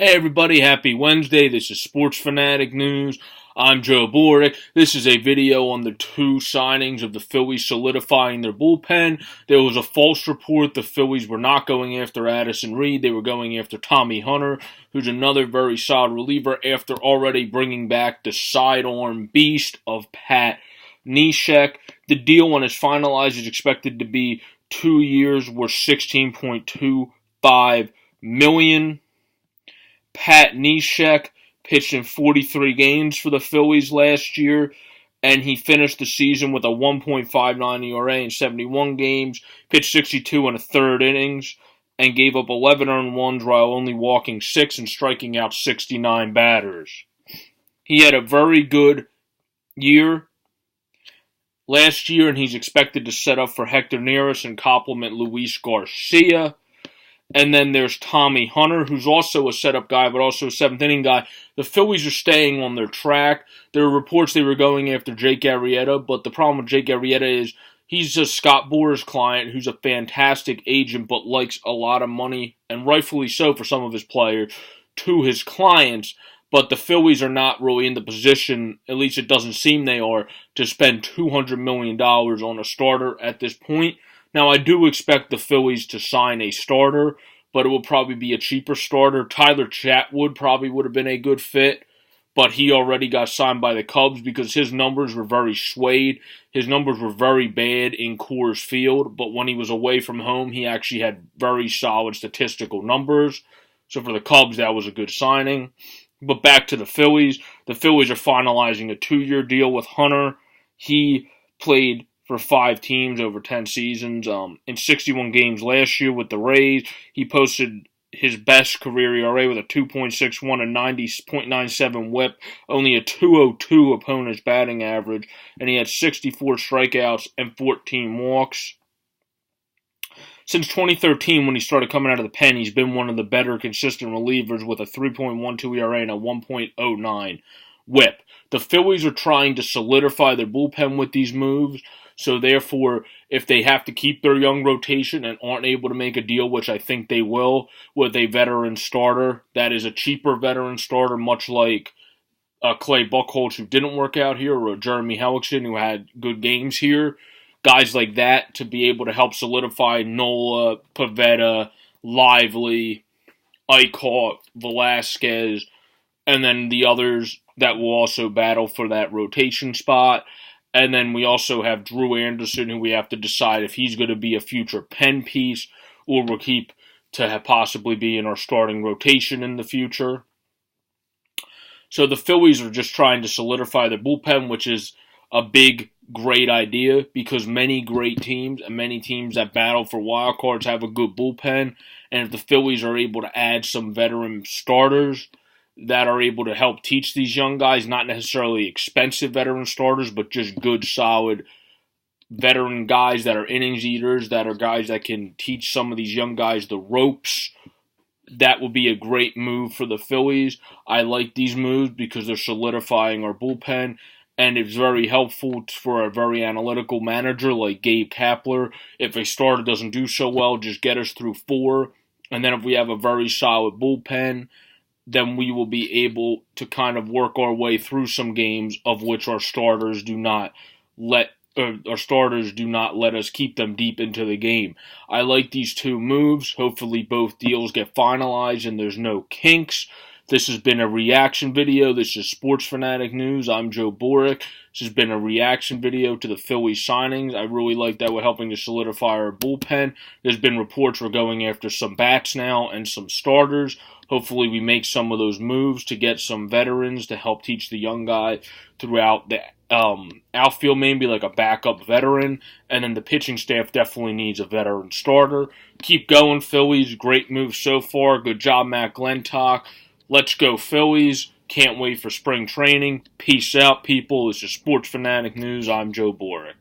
Hey everybody, happy Wednesday. This is Sports Fanatic News. I'm Joe Boric. This is a video on the two signings of the Phillies solidifying their bullpen. There was a false report the Phillies were not going after Addison Reed. They were going after Tommy Hunter, who's another very solid reliever after already bringing back the sidearm beast of Pat Neshek. The deal, when it's finalized, is expected to be 2 years worth $16.25 million. Pat Neshek pitched in 43 games for the Phillies last year, and he finished the season with a 1.59 ERA in 71 games, pitched 62 and a third innings, and gave up 11 earned runs while only walking 6 and striking out 69 batters. He had a very good year last year, and he's expected to set up for Hector Neris and complement Luis Garcia. And then there's Tommy Hunter, who's also a setup guy, but also a seventh-inning guy. The Phillies are staying on their track. There were reports they were going after Jake Arrieta, but the problem with Jake Arrieta is he's a Scott Boras client who's a fantastic agent but likes a lot of money, and rightfully so for some of his players, to his clients. But the Phillies are not really in the position, at least it doesn't seem they are, to spend $200 million on a starter at this point. Now, I do expect the Phillies to sign a starter, but it will probably be a cheaper starter. Tyler Chatwood probably would have been a good fit, but he already got signed by the Cubs because his numbers were very swayed. His numbers were very bad in Coors Field, but when he was away from home, he actually had very solid statistical numbers. So for the Cubs, that was a good signing. But back to the Phillies. The Phillies are finalizing a 2-year deal with Hunter. He played for 5 teams over 10 seasons. In 61 games last year with the Rays, he posted his best career ERA with a 2.61 and 90.97 whip, only a 2.02 opponent's batting average, and he had 64 strikeouts and 14 walks. Since 2013, when he started coming out of the pen, he's been one of the better consistent relievers with a 3.12 ERA and a 1.09 whip. The Phillies are trying to solidify their bullpen with these moves. So therefore, if they have to keep their young rotation and aren't able to make a deal, which I think they will, with a veteran starter that is a cheaper veteran starter, much like Clay Buchholz, who didn't work out here, or Jeremy Hellickson, who had good games here, guys like that to be able to help solidify Nola, Pivetta, Lively, Eichhardt, Velasquez, and then the others that will also battle for that rotation spot. And then we also have Drew Anderson, who we have to decide if he's going to be a future pen piece or will keep to possibly be in our starting rotation in the future. So the Phillies are just trying to solidify their bullpen, which is a big, great idea because many great teams and many teams that battle for wild cards have a good bullpen. And if the Phillies are able to add some veteran starters that are able to help teach these young guys, not necessarily expensive veteran starters, but just good, solid veteran guys that are innings eaters, that are guys that can teach some of these young guys the ropes, that will be a great move for the Phillies. I like these moves because they're solidifying our bullpen, and it's very helpful for a very analytical manager like Gabe Kapler. If a starter doesn't do so well, just get us through 4, and then if we have a very solid bullpen, then we will be able to kind of work our way through some games of which our starters do not let us keep them deep into the game. I like these two moves. Hopefully both deals get finalized and there's no kinks. This has been a reaction video. This is Sports Fanatic News. I'm Joe Boric. This has been a reaction video to the Phillies signings. I really like that we're helping to solidify our bullpen. There's been reports we're going after some bats now and some starters. Hopefully we make some of those moves to get some veterans to help teach the young guy throughout the outfield, maybe like a backup veteran. And then the pitching staff definitely needs a veteran starter. Keep going, Phillies. Great move so far. Good job, Matt Glentock. Let's go, Phillies. Can't wait for spring training. Peace out, people. This is Sports Fanatic News. I'm Joe Boric.